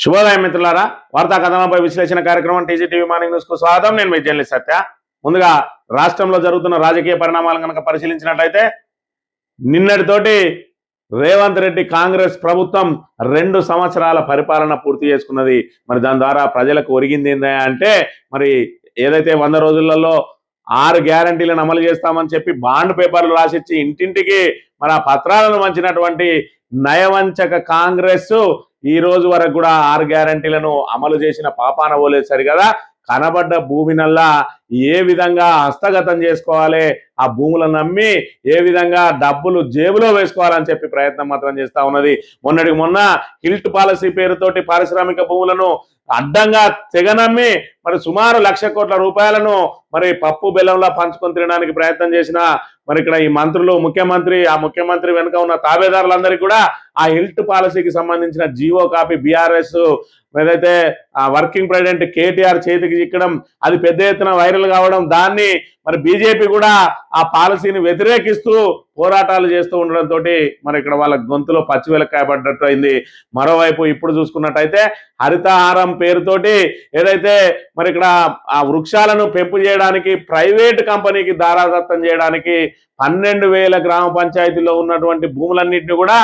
శుభోదయం మిత్రులారా, వార్తా కథనంపై విశ్లేషణ కార్యక్రమం టీజీటీవీ మార్నింగ్ న్యూస్ కు స్వాగతం. నేను మీ జర్నలిస్ట్ సత్య. ముందుగా రాష్ట్రంలో జరుగుతున్న రాజకీయ పరిణామాలను కనుక పరిశీలించినట్లయితే నిన్నటితోటి రేవంత్ రెడ్డి కాంగ్రెస్ ప్రభుత్వం 2 సంవత్సరాల పరిపాలన పూర్తి చేసుకున్నది. మరి దాని ద్వారా ప్రజలకు ఒరిగింది ఏందా అంటే, మరి ఏదైతే 100 రోజులలో 6 గ్యారంటీలను అమలు చేస్తామని చెప్పి బాండ్ పేపర్లు రాసిచ్చి ఇంటింటికి మరి ఆ పత్రాలను వంచినటువంటి నయవంచక కాంగ్రెస్ ఈ రోజు వరకు కూడా 6 గ్యారంటీలను అమలు చేసిన పాపాన పోలేదు. సరి కదా, కనబడ్డ భూమినల్లా ఏ విధంగా హస్తగతం చేసుకోవాలి, ఆ భూములను నమ్మి ఏ విధంగా డబ్బులు జేబులో వేసుకోవాలని చెప్పి ప్రయత్నం మాత్రం చేస్తా ఉన్నది. మొన్నటికి మొన్న హిల్ట్ పాలసీ పేరుతోటి పారిశ్రామిక భూములను అడ్డంగా తెగనమ్మి మరి సుమారు 1,00,000 కోట్ల రూపాయలను మరి పప్పు బెల్లంలా పంచుకొని తినడానికి ప్రయత్నం చేసిన మరి ఇక్కడ ఈ మంత్రులు, ముఖ్యమంత్రి వెనుక ఉన్న తాబేదారులందరికీ కూడా ఆ హిల్ట్ పాలసీకి సంబంధించిన జీవో కాపీ బీఆర్ఎస్ ఏదైతే వర్కింగ్ ప్రెసిడెంట్ కేటీఆర్ చేతికి చిక్కడం, అది పెద్ద ఎత్తున వైరల్ కావడం, దాన్ని మరి బీజేపీ కూడా ఆ పాలసీని వ్యతిరేకిస్తూ పోరాటాలు చేస్తూ ఉండడంతో మరి ఇక్కడ వాళ్ళ గొంతులో పచ్చివెలక్కాయ పడ్డట్టు అయింది. మరోవైపు ఇప్పుడు చూసుకున్నట్టయితే హరితహారం పేరుతోటి ఏదైతే మరి ఇక్కడ ఆ వృక్షాలను పెంపు చేయడానికి ప్రైవేట్ కంపెనీకి దారాదత్తం చేయడానికి 12,000 గ్రామ పంచాయతీల్లో ఉన్నటువంటి భూములన్నింటినీ కూడా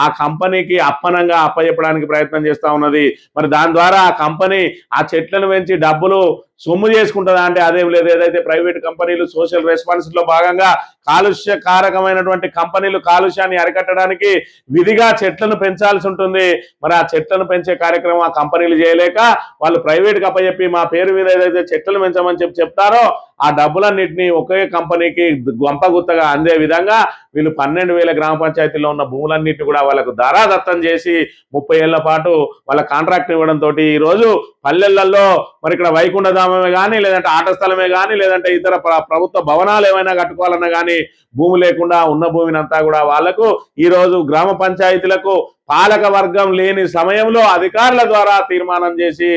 ఆ కంపెనీకి అప్పనంగా అప్పచెప్పడానికి ప్రయత్నం చేస్తా ఉన్నది. మరి దాని ద్వారా ఆ కంపెనీ ఆ చెట్లను పెంచి డబ్బులు సొమ్ము చేసుకుంటుందా అంటే అదేం లేదు. ఏదైతే ప్రైవేట్ కంపెనీలు సోషల్ రెస్పాన్సిబిలిటీలో భాగంగా కాలుష్యకారకమైనటువంటి కంపెనీలు కాలుష్యాన్ని అరికట్టడానికి విధిగా చెట్లను పెంచాల్సి ఉంటుంది. మరి ఆ చెట్లను పెంచే కార్యక్రమం ఆ కంపెనీలు చేయలేక వాళ్ళు ప్రైవేట్కి అప్పచెప్పి మా పేరు మీద ఏదైతే చెట్లను పెంచమని చెప్తారో ఆ డబ్బులన్నింటినీ ఒకే కంపెనీకి గొంపగుత్తగా అందే విధంగా వీళ్ళు 12,000 గ్రామ పంచాయతీల్లో ఉన్న భూములన్నింటినీ కూడా వాళ్ళకు దారాదత్తం చేసి 30 ఏళ్ల పాటు వాళ్ళ కాంట్రాక్ట్ ఇవ్వడంతో ఈరోజు పల్లెలలో మరి ఇక్కడ వైకుంఠధామమే కానీ, లేదంటే ఆట స్థలమే కానీ, లేదంటే ఇతర ప్రభుత్వ భవనాలు ఏమైనా కట్టుకోవాలన్నా కానీ భూమి లేకుండా ఉన్న భూమిని అంతా కూడా వాళ్లకు ఈరోజు గ్రామ పంచాయతీలకు పాలక వర్గం లేని సమయంలో అధికారుల ద్వారా తీర్మానం చేసి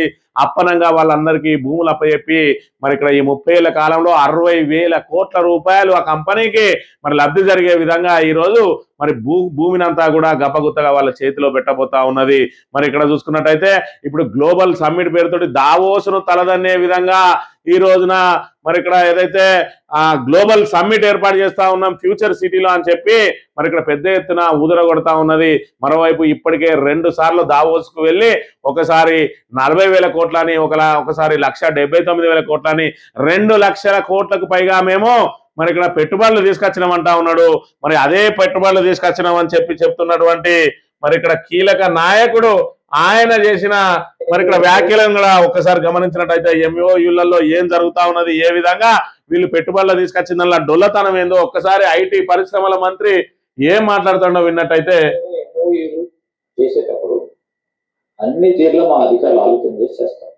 అప్పనంగా వాళ్ళందరికీ భూములు అప్పచెప్పి మరి ఇక్కడ ఈ 30 ఏళ్ల కాలంలో 60,000 కోట్ల రూపాయలు ఆ కంపెనీకి మరి లబ్ధి జరిగే విధంగా ఈరోజు మరి భూమినంతా కూడా గప్పగుత్తగా వాళ్ళ చేతిలో పెట్టబోతా ఉన్నది. మరి ఇక్కడ చూసుకున్నట్టయితే ఇప్పుడు గ్లోబల్ సమ్మిట్ పేరుతోటి దావోస్ను తలదన్నే విధంగా ఈ రోజున మరి ఇక్కడ ఏదైతే గ్లోబల్ సమ్మిట్ ఏర్పాటు చేస్తా ఉన్నాం ఫ్యూచర్ సిటీలో అని చెప్పి మరి ఇక్కడ పెద్ద ఎత్తున ఊదరగొడతా ఉన్నది. మరోవైపు ఇప్పటికే 2 సార్లు దావోస్కు వెళ్ళి ఒకసారి 40,000 కోట్లని, ఒకసారి 1,79,000 కోట్లని, 2 లక్షల కోట్లకు పైగా మేము మరి ఇక్కడ పెట్టుబడులు తీసుకొచ్చినామంటా ఉన్నాడు. మరి అదే పెట్టుబడులు తీసుకొచ్చినామని చెప్తున్నటువంటి మరి ఇక్కడ కీలక నాయకుడు ఆయన చేసిన మరి ఇక్కడ వ్యాఖ్యలను కూడా ఒక్కసారి గమనించినట్టయితే ఎంఓయూలలో ఏం జరుగుతా ఉన్నది, ఏ విధంగా వీళ్ళు పెట్టుబడులు తీసుకొచ్చిందల్లా డొల్లతనం ఏందో ఒక్కసారి ఐటీ పరిశ్రమల మంత్రి ఏం మాట్లాడుతుండో విన్నట్టయితే, చేసేటప్పుడు అన్ని తీర్లు మా అధికారులు ఆలోచన చేసి చేస్తారు.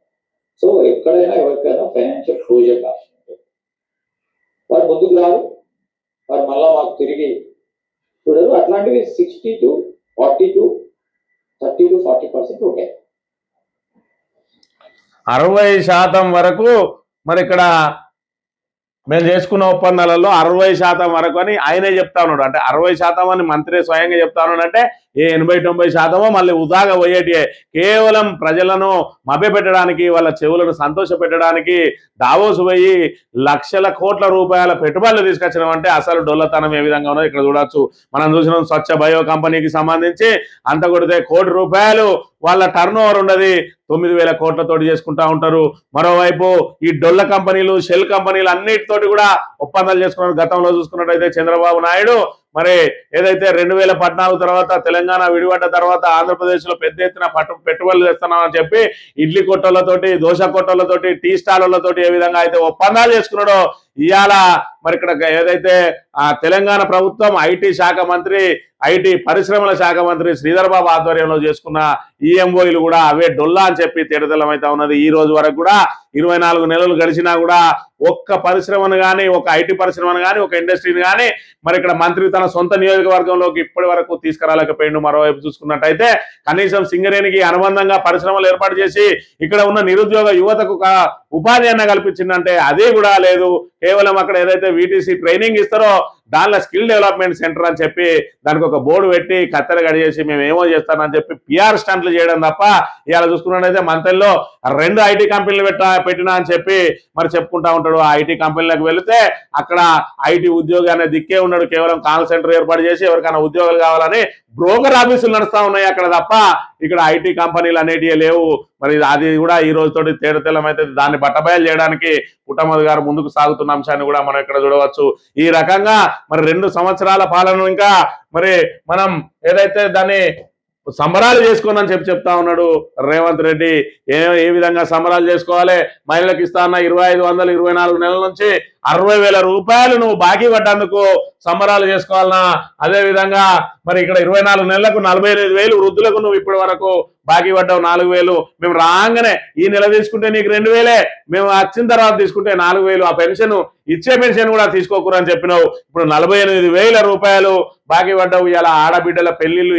సో ఎక్కడైనా ఎవరికైనా ఫైనాన్షియల్ క్లోజర్ కావాలి, వారు ముందుకు రారు, వారు మళ్ళా మాకు తిరిగి చూడరు. అట్లాంటివి 60 to 40 to 30 to 40% ఉంటాయి. 60% వరకు మరి ఇక్కడ మేము చేసుకున్న ఒప్పందాలలో 60% వరకు అని ఆయనే చెప్తా ఉన్నాడు. అంటే 60% అని మంత్రి స్వయంగా చెప్తా ఉన్నాడు. అంటే ఏ 80-90% మళ్ళీ ఉదాగా పోయేటియే. కేవలం ప్రజలను మభ్యపెట్టడానికి, వాళ్ళ చెవులను సంతోష పెట్టడానికి దావోస్ పోయి లక్షల కోట్ల రూపాయల పెట్టుబడులు తీసుకొచ్చినామంటే అసలు డొల్లతనం ఏ విధంగా ఉన్నది ఇక్కడ చూడొచ్చు. మనం చూసినాం స్వచ్ఛ బయో కంపెనీకి సంబంధించి అంత కొడితే ₹1 వాళ్ళ టర్న్ ఓవర్ ఉన్నది, 9,000 కోట్లతోటి చేసుకుంటా ఉంటారు. మరోవైపు ఈ డొల్ల కంపెనీలు, షెల్ కంపెనీలు అన్నిటితోటి కూడా ఒప్పందాలు చేసుకున్నారు. గతంలో చూసుకున్నట్టయితే చంద్రబాబు నాయుడు మరి ఏదైతే 2014 తర్వాత తెలంగాణ విడిపడ్డ తర్వాత ఆంధ్రప్రదేశ్ లో పెద్ద ఎత్తున పెట్టుబడులు చేస్తున్నామని చెప్పి ఇడ్లీ కొట్టలతోటి, దోశ కొట్టలతోటి, టీ స్టాళ్లతోటి ఏ విధంగా అయితే ఒప్పందాలు చేసుకున్నాడో ఇవాళ మరి ఇక్కడ ఏదైతే తెలంగాణ ప్రభుత్వం ఐటీ పరిశ్రమల శాఖ మంత్రి శ్రీధర్ బాబు ఆధ్వర్యంలో చేసుకున్న ఈఎంఓలు కూడా అవే డొల్లా అని చెప్పి తేటతెల్లమైతా ఉన్నది. ఈ రోజు వరకు కూడా 24 నెలలు గడిచినా కూడా ఒక్క పరిశ్రమను కానీ, ఒక ఐటీ పరిశ్రమను కానీ, ఒక ఇండస్ట్రీని కానీ మరి ఇక్కడ మంత్రి తన సొంత నియోజకవర్గంలోకి ఇప్పటి వరకు తీసుకురాలేకపోయిండు. మరోవైపు చూసుకున్నట్టయితే కనీసం సింగరేణికి అనుబంధంగా పరిశ్రమలు ఏర్పాటు చేసి ఇక్కడ ఉన్న నిరుద్యోగ యువతకు ఉపాధి అన్న కల్పించిందంటే అది కూడా లేదు. కేవలం అక్కడ ఏదైతే వీటీసీ ట్రైనింగ్ ఇస్తారో దానిలో స్కిల్ డెవలప్మెంట్ సెంటర్ అని చెప్పి దానికి ఒక బోర్డు పెట్టి కత్తెర గడిచేసి మేము ఏమో చేస్తానని చెప్పి పిఆర్ స్టంట్లు చేయడం తప్ప ఇవాళ చూసుకున్నట్టయితే మంతల్లో 2 ఐటీ కంపెనీలు పెట్టినా అని చెప్పి మరి చెప్పుకుంటా ఉంటాడు. ఆ ఐటీ కంపెనీలకు వెళితే అక్కడ ఐటీ ఉద్యోగి అనే దిక్కే ఉన్నాడు. కేవలం కాల్ సెంటర్ ఏర్పాటు చేసి ఎవరికైనా ఉద్యోగాలు కావాలని బ్రోకర్ ఆఫీసులు నడుస్తా ఉన్నాయి అక్కడ తప్ప ఇక్కడ ఐటీ కంపెనీలు అనేటివి లేవు. మరి అది కూడా ఈ రోజుతోటి తేడతెల్లమైతే దాన్ని బట్టబయలు చేయడానికి పుట్టమధు గారు ముందుకు సాగుతున్న అంశాన్ని కూడా మనం ఇక్కడ చూడవచ్చు. ఈ రకంగా మరి 2 సంవత్సరాల పాలన ఇంకా మరి మనం ఏదైతే దాన్ని సంబరాలు చేసుకోనని చెప్తా ఉన్నాడు రేవంత్ రెడ్డి. ఏ విధంగా సంబరాలు చేసుకోవాలి? మహిళలకు ఇస్తా అన్న 2500 24 నెలల నుంచి 60,000 రూపాయలు నువ్వు బాకీ పడ్డందుకు సంబరాలు చేసుకోవాలన్నా, అదే విధంగా మరి ఇక్కడ 24 నెలలకు 45,000 వృద్ధులకు నువ్వు ఇప్పటి వరకు బాకీ పడ్డావు 4,000. మేము రాగానే ఈ నెల తీసుకుంటే నీకు 2,000, మేము వచ్చిన తర్వాత తీసుకుంటే 4,000. ఆ పెన్షన్ ఇచ్చే పెన్షన్ కూడా తీసుకోకూడదని చెప్పినావు. ఇప్పుడు 48,000 రూపాయలు బాకీ పడ్డావు. ఇలా ఆడబిడ్డల పెళ్లిళ్ళు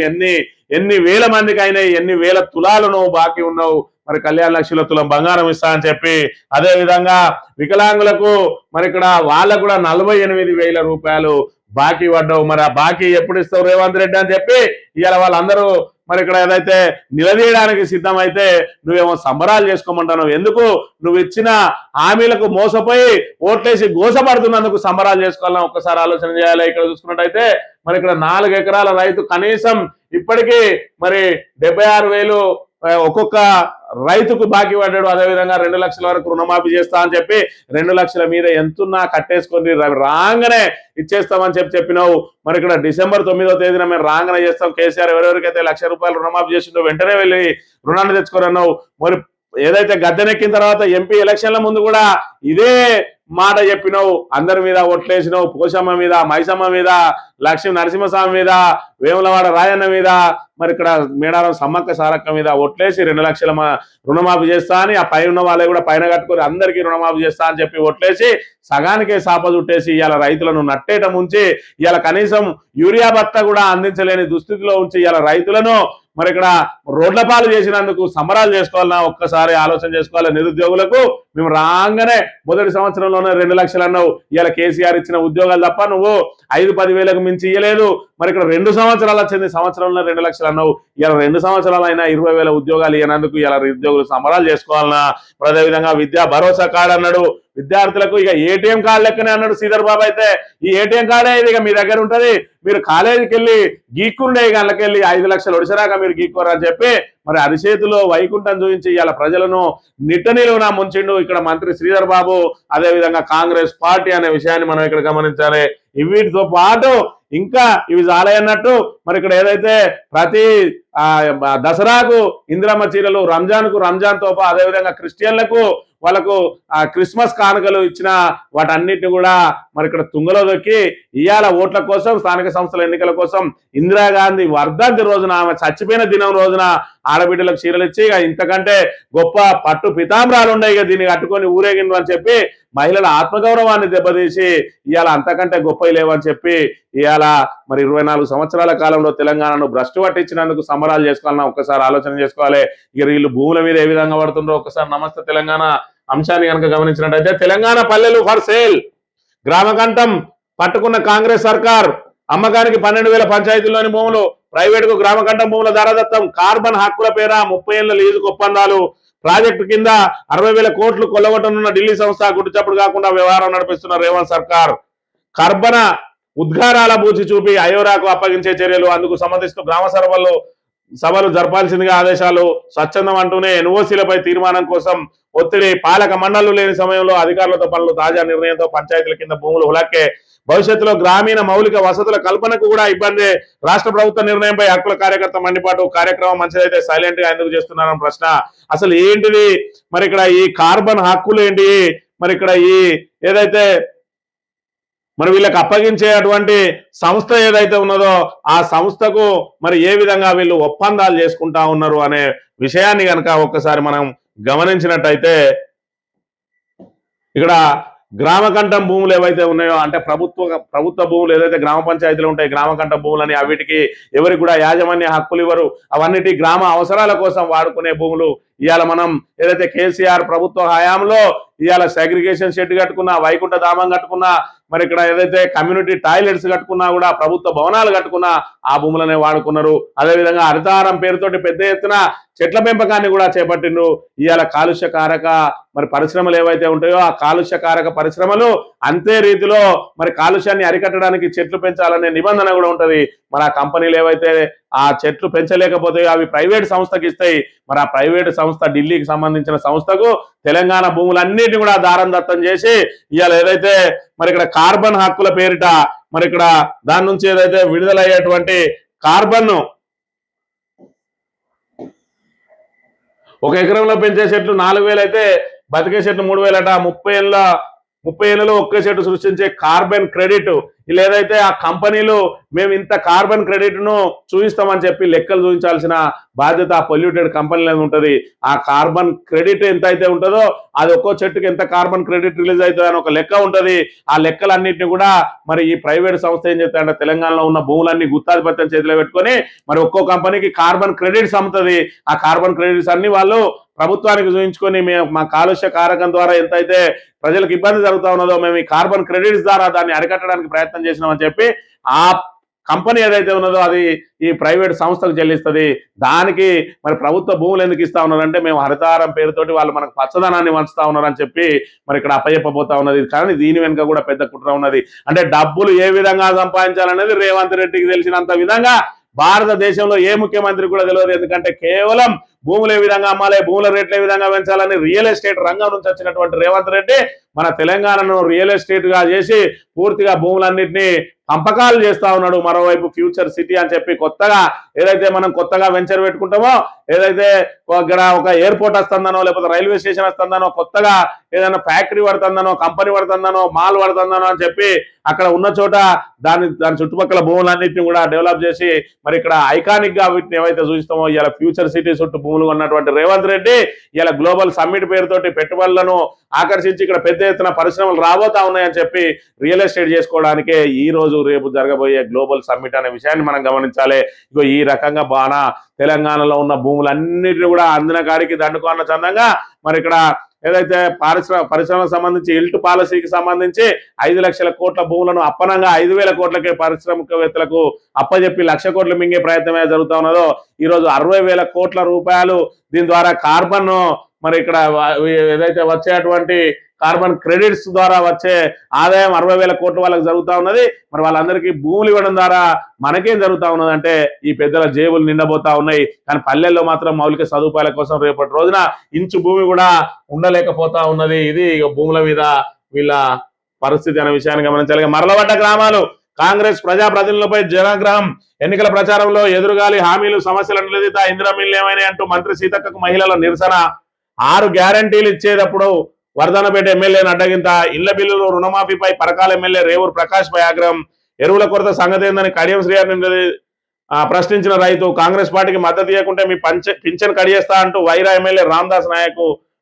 ఎన్ని వేల మందికి అయినాయి, ఎన్ని వేల తులాలు నువ్వు బాకీ ఉన్నావు. మరి కళ్యాణ లక్షల తులం బంగారం ఇస్తా అని చెప్పి, అదే విధంగా వికలాంగులకు మరి ఇక్కడ వాళ్ళకు కూడా 48,000 రూపాయలు బాకీ పడ్డావు. మరి ఆ బాకీ ఎప్పుడు ఇస్తావు రేవంత్ రెడ్డి అని చెప్పి ఇవాళ వాళ్ళందరూ మరి ఇక్కడ ఏదైతే నిలదీయడానికి సిద్ధమైతే నువ్వేమో సంబరాలు చేసుకోమంటావు. ఎందుకు? నువ్వు ఇచ్చిన హామీలకు మోసపోయి ఓట్లేసి గోసపడుతున్నందుకు సంబరాలు చేసుకోవాలని ఒక్కసారి ఆలోచన చేయాలి. ఇక్కడ చూసుకున్నట్టయితే మరి ఇక్కడ 4 ఎకరాల రైతు కనీసం ఇప్పటికీ మరి 76,000 ఒక్కొక్క రైతుకు బాకీ పడ్డాడు. అదేవిధంగా 2 లక్షల వరకు రుణమాఫీ చేస్తా అని చెప్పి 2 లక్షల మీద ఎంతున్నా కట్టేసుకొని రాగానే ఇచ్చేస్తామని చెప్పినావు. మరి ఇక్కడ డిసెంబర్ 9వ తేదీన మేము రాగానే చేస్తాం. కేసీఆర్ ఎవరెవరికైతే 1,00,000 రూపాయలు రుణమాఫీ చేసిందో వెంటనే వెళ్ళి రుణాన్ని తెచ్చుకోరన్నావు. మరి ఏదైతే గద్దెనెక్కిన తర్వాత ఎంపీ ఎలక్షన్ల ముందు కూడా ఇదే మాట చెప్పినావు. అందరి మీద ఓట్లేసినావు. పోషమ్మ మీద, మైసమ్మ మీద, లక్ష్మీ నరసింహస్వామి మీద, వేములవాడ రాయన్న మీద, మరి ఇక్కడ మేడారం సమ్మక్క సారక్క మీద ఓట్లేసి 2 లక్షల రుణమాఫీ చేస్తా అని ఆ పైన ఉన్న వాళ్ళే కూడా పైన కట్టుకొని అందరికీ రుణమాఫీ చేస్తా అని చెప్పి ఓట్లేసి సగానికే సాప చుట్టేసి ఇవాళ రైతులను నట్టేట ముంచి ఇవాళ కనీసం యూరియా బత్త కూడా అందించలేని దుస్థితిలో ఉంచి ఇవాళ రైతులను మరి ఇక్కడ రోడ్ల పాలు చేసినందుకు సంబరాలు చేసుకోవాలన్నా ఒక్కసారి ఆలోచన చేసుకోవాలి. నిరుద్యోగులకు మేము రాగానే మొదటి సంవత్సరంలోనే 2 లక్షలు అన్నావు. ఇవాళ కేసీఆర్ ఇచ్చిన ఉద్యోగాలు తప్ప నువ్వు 5-10 వేలకు మించి ఇయ్యలేదు. మరి ఇక్కడ 2 సంవత్సరాలు వచ్చింది, సంవత్సరంలో 2 లక్షలు అన్నావు. ఇవాళ 2 సంవత్సరాలు అయినా 20,000 ఉద్యోగాలు ఇవ్వనందుకు ఇలా నిరుద్యోగులు సంబరాలు చేసుకోవాలన్నా. అదేవిధంగా విద్యా భరోసా కార్డు అన్నాడు. విద్యార్థులకు ఇక ఏటీఎం కార్డు లెక్కనే అన్నాడు శ్రీధర్ బాబు. అయితే ఈ ఏటీఎం కార్డే ఇది ఇక మీ దగ్గర ఉంటది, మీరు కాలేజీకి వెళ్ళి గీక్కుండే గంటలకెళ్ళి 5 లక్షలు ఒడిసరాక మీరు గీక్కోరని చెప్పి మరి అరిచేతిలో వైకుంఠం చూపించి ఇవాళ ప్రజలను నిట్టనిలువునా ముంచిండు ఇక్కడ మంత్రి శ్రీధర్ బాబు. అదేవిధంగా కాంగ్రెస్ పార్టీ అనే విషయాన్ని మనం ఇక్కడ గమనించాలి. వీటితో పాటు ఇంకా ఇవి చాలన్నట్టు మరి ఇక్కడ ఏదైతే ప్రతి దసరాకు ఇందిరమ్మ చీరలు, రంజాన్ తోప, అదేవిధంగా క్రిస్టియన్లకు వాళ్ళకు క్రిస్మస్ కానుకలు ఇచ్చిన వాటన్నిటిని కూడా మరి ఇక్కడ తుంగలో దొక్కి ఇవాళ ఓట్ల కోసం, స్థానిక సంస్థల ఎన్నికల కోసం ఇందిరాగాంధీ వర్ధంతి రోజున, ఆమె చచ్చిపోయిన దినం రోజున ఆడబిడ్డలకు చీరలు ఇచ్చి ఇక ఇంతకంటే గొప్ప పట్టు పితాంబరాలు ఉన్నాయి ఇక దీన్ని కట్టుకొని ఊరేగిండు అని చెప్పి మహిళల ఆత్మగౌరవాన్ని దెబ్బతీసి ఇవాళ అంతకంటే గొప్పవి లేవని చెప్పి ఇవాళ మరి 24 సంవత్సరాల కాలంలో తెలంగాణను భ్రష్టు పట్టించినందుకు సంబరాలు చేసుకోవాలన్నా ఒక్కసారి ఆలోచన చేసుకోవాలి. ఇక వీళ్ళు భూముల మీద ఏ విధంగా పడుతుండ్రో ఒక్కసారి నమస్తే తెలంగాణ అంశాన్ని కనుక గమనించినట్టయితే తెలంగాణ పల్లెలు ఫర్ సేల్ గ్రామకంఠం పట్టుకున్న కాంగ్రెస్ సర్కార్. అమ్మకానికి 12,000 పంచాయతీల్లోని భూములు, ప్రైవేటుకు గ్రామకంఠం భూముల ధారదత్తం, కార్బన్ హక్కుల పేర 30 ఏళ్ల లీజుకు ఒప్పందాలు, ప్రాజెక్టు కింద 60,000 కోట్లు కొల్లగొట్టనున్న ఢిల్లీ సంస్థ గుట్టుచప్పుడు కాకుండా వ్యవహారం నడిపిస్తున్న రేవంత్ సర్కార్. కర్బన ఉద్గారాల బూచి చూపి అయోరాకు అప్పగించే చర్యలు, అందుకు సంబంధిస్తూ గ్రామ సభలు జరపాల్సిందిగా ఆదేశాలు. స్వచ్ఛందం అంటూనే ఎన్ఓసీలపై తీర్మానం కోసం ఒత్తిడి. పాలక మండళ్లు లేని సమయంలో అధికారులతో పనులు. తాజా నిర్ణయంతో పంచాయతీల కింద భూములు హులక్కే. భవిష్యత్తులో గ్రామీణ మౌలిక వసతుల కల్పనకు కూడా ఇబ్బంది. రాష్ట్ర ప్రభుత్వ నిర్ణయంపై హక్కుల కార్యకర్త మండిపాటు. కార్యక్రమం మంచిదైతే సైలెంట్ గా ఎందుకు చేస్తున్నారని ప్రశ్న. అసలు ఏంటిది మరి ఇక్కడ ఈ కార్బన్ హక్కులు ఏంటి? మరి ఇక్కడ ఈ ఏదైతే మరి వీళ్ళకి అప్పగించేటువంటి సంస్థ ఏదైతే ఉన్నదో ఆ సంస్థకు మరి ఏ విధంగా వీళ్ళు ఒప్పందాలు చేసుకుంటా ఉన్నారు అనే విషయాన్ని కనుక ఒక్కసారి మనం గమనించినట్టయితే ఇక్కడ గ్రామకంఠం భూములు ఏవైతే ఉన్నాయో అంటే ప్రభుత్వ భూములు ఏదైతే గ్రామ పంచాయతీలు ఉంటాయి, గ్రామకంఠం భూములని అవిటికి ఎవరికి కూడా యాజమాన్య హక్కులు ఇవ్వరు. అవన్నిటి గ్రామ అవసరాల కోసం వాడుకునే భూములు. ఇవాళ మనం ఏదైతే కేసీఆర్ ప్రభుత్వ హయాంలో ఇవాళ సెగ్రిగేషన్ షెడ్ కట్టుకున్నా, వైకుంఠ ధామం కట్టుకున్నా, మరి ఇక్కడ ఏదైతే కమ్యూనిటీ టాయిలెట్స్ కట్టుకున్నా కూడా, ప్రభుత్వ భవనాలు కట్టుకున్నా ఆ భూములనే వాడుకున్నారు. అదేవిధంగా హరితహారం పేరుతోటి పెద్ద ఎత్తున చెట్ల పెంపకాన్ని కూడా చేపట్టిండ్రు. ఇవాళ కాలుష్యకారక మరి పరిశ్రమలు ఏవైతే ఉంటాయో ఆ కాలుష్యకారక పరిశ్రమలు అంతే రీతిలో మరి కాలుష్యాన్ని అరికట్టడానికి చెట్లు పెంచాలనే నిబంధన కూడా ఉంటది. మరి ఆ కంపెనీలు ఏవైతే ఆ చెట్లు పెంచలేకపోతాయో అవి ప్రైవేట్ సంస్థకి ఇస్తాయి. మరి ఆ ప్రైవేట్ సంస్థ ఢిల్లీకి సంబంధించిన సంస్థకు తెలంగాణ భూములన్నిటిని కూడా దారం దత్తం చేసి ఇవాళ ఏదైతే మరి ఇక్కడ కార్బన్ హక్కుల పేరిట మరి ఇక్కడ దాని నుంచి ఏదైతే విడుదలయ్యేటువంటి కార్బన్ ఒక ఎకరంలో పెంచే చెట్లు 4,000 అయితే బతికే చెట్లు 3,000 అట. 30 ఏళ్ళలో ఒకే చెట్టు సృష్టించే కార్బన్ క్రెడిట్ ఇలా ఏదైతే ఆ కంపెనీలు మేము ఇంత కార్బన్ క్రెడిట్ ను చూపిస్తామని చెప్పి లెక్కలు చూపించాల్సిన బాధ్యత ఆ పొల్యూటెడ్ కంపెనీలో ఉంటది. ఆ కార్బన్ క్రెడిట్ ఎంత అయితే ఉంటుందో అది ఒక్కో చెట్టుకి ఎంత కార్బన్ క్రెడిట్ రిలీజ్ అవుతుంది అని ఒక లెక్క ఉంటది. ఆ లెక్కలన్నింటినీ కూడా మరి ఈ ప్రైవేట్ సంస్థ ఏం చేస్తారంటే తెలంగాణలో ఉన్న భూములన్నీ గుత్తాధిపత్యం చేతిలో పెట్టుకొని మరి ఒక్కో కంపెనీకి కార్బన్ క్రెడిట్స్ అమ్ముతుంది. ఆ కార్బన్ క్రెడిట్స్ అన్ని వాళ్ళు ప్రభుత్వానికి చూపించుకొని మేము మా కాలుష్య కారకం ద్వారా ఎంతైతే ప్రజలకు ఇబ్బంది జరుగుతూ ఉన్నదో మేము ఈ కార్బన్ క్రెడిట్స్ ద్వారా దాన్ని అరికట్టడానికి ప్రయత్నం చేసినామని చెప్పి ఆ కంపెనీ ఏదైతే ఉన్నదో అది ఈ ప్రైవేట్ సంస్థకు చెల్లిస్తుంది. దానికి మరి ప్రభుత్వ భూములు ఎందుకు ఇస్తా ఉన్నారంటే మేము హరితహారం పేరుతోటి వాళ్ళు మనకు పచ్చదనాన్ని వంచుతా ఉన్నారని చెప్పి మరి ఇక్కడ అప్పచెప్పబోతా ఉన్నది. కానీ దీని వెనుక కూడా పెద్ద కుట్ర ఉన్నది. అంటే డబ్బులు ఏ విధంగా సంపాదించాలనేది రేవంత్ రెడ్డికి తెలిసినంత విధంగా భారతదేశంలో ఏ ముఖ్యమంత్రి కూడా తెలియదు. ఎందుకంటే కేవలం భూములు ఏ విధంగా అమ్మాలి, భూముల రేట్లు ఏ విధంగా పెంచాలని రియల్ ఎస్టేట్ రంగం నుంచి వచ్చినటువంటి రేవంత్ రెడ్డి మన తెలంగాణను రియల్ ఎస్టేట్ గా చేసి పూర్తిగా భూములన్నింటినీ పంపకాలు చేస్తా ఉన్నాడు. మరోవైపు ఫ్యూచర్ సిటీ అని చెప్పి కొత్తగా ఏదైతే మనం కొత్తగా వెంచర్ పెట్టుకుంటామో, ఏదైతే ఇక్కడ ఒక ఎయిర్పోర్ట్ వస్తుందనో లేకపోతే రైల్వే స్టేషన్ వస్తుందనో, కొత్తగా ఏదైనా ఫ్యాక్టరీ పడుతుందనో, కంపెనీ పడుతుందనో, మాల్ పడుతుందనో అని చెప్పి అక్కడ ఉన్న చోట దాని చుట్టుపక్కల భూములన్నింటినీ కూడా డెవలప్ చేసి మరి ఇక్కడ ఐకానిక్ గా వీటిని ఏవైతే చూస్తామో ఇలా ఫ్యూచర్ సిటీ చుట్టూ భూములు ఉన్నటువంటి రేవంత్ రెడ్డి ఇలా గ్లోబల్ సమ్మిట్ పేరుతోటి పెట్టుబడులను ఆకర్షించి ఇక్కడ పెద్ద ఎత్తున పరిశ్రమలు రాబోతా ఉన్నాయని చెప్పి రియల్ ఎస్టేట్ చేసుకోవడానికే ఈ రోజు రేపు జరగబోయే గ్లోబల్ సమ్మిట్ అనే విషయాన్ని మనం గమనించాలి. ఇగో ఈ రకంగా బాగా తెలంగాణలో ఉన్న భూములన్నిటిని కూడా అందిన కాడికి దండుకున్న చందంగా మరి ఇక్కడ ఏదైతే పరిశ్రమకు సంబంధించి ఇల్టు పాలసీకి సంబంధించి 5 లక్షల కోట్ల భూములను అప్పనంగా 5,000 కోట్లకే పారిశ్రామికవేత్తలకు అప్పచెప్పి 1,00,000 కోట్లు మింగే ప్రయత్నమే జరుగుతా ఉన్నదో ఈ రోజు 60,000 కోట్ల రూపాయలు దీని ద్వారా కార్బన్ మరి ఇక్కడ ఏదైతే వచ్చేటువంటి కార్బన్ క్రెడిట్స్ ద్వారా వచ్చే ఆదాయం 60,000 కోట్ల వాళ్ళకి జరుగుతూ ఉన్నది. మరి వాళ్ళందరికీ భూములు ఇవ్వడం ద్వారా మనకేం జరుగుతూ ఉన్నదంటే ఈ పెద్దల జేబులు నిండబోతా ఉన్నాయి. కానీ పల్లెల్లో మాత్రం మౌలిక సదుపాయాల కోసం రేపటి రోజున ఇంచు భూమి కూడా ఉండలేకపోతా ఉన్నది. ఇది భూముల మీద వీళ్ళ పరిస్థితి అనే విషయాన్ని గమనించాలి. మరలబడ్డ గ్రామాలు కాంగ్రెస్ ప్రజాప్రతినిధులపై జనాగ్రహం. ఎన్నికల ప్రచారంలో ఎదురుగాలి హామీలు సమస్యలను నిలదీత ఇందిరా మిల్లు ఏమైనా అంటూ మంత్రి సీతక్కకు మహిళల నిరసన. 6 గ్యారంటీలు ఇచ్చేటప్పుడు వర్ధనపేట ఎమ్మెల్యేను అడ్డగింత. ఇళ్ల బిల్లులు రుణమాఫీపై పరకాల ఎమ్మెల్యే రేవూరు ప్రకాష్ పై ఆగ్రహం. ఎరువుల కొరత సంగతి ఏందని కడియం శ్రీహరిని ప్రశ్నించిన రైతు. కాంగ్రెస్ పార్టీకి మద్దతు ఇవ్వకుంటే మీ పింఛన్ కడియేస్తా అంటూ వైరా ఎమ్మెల్యే రామదాస్ నాయక్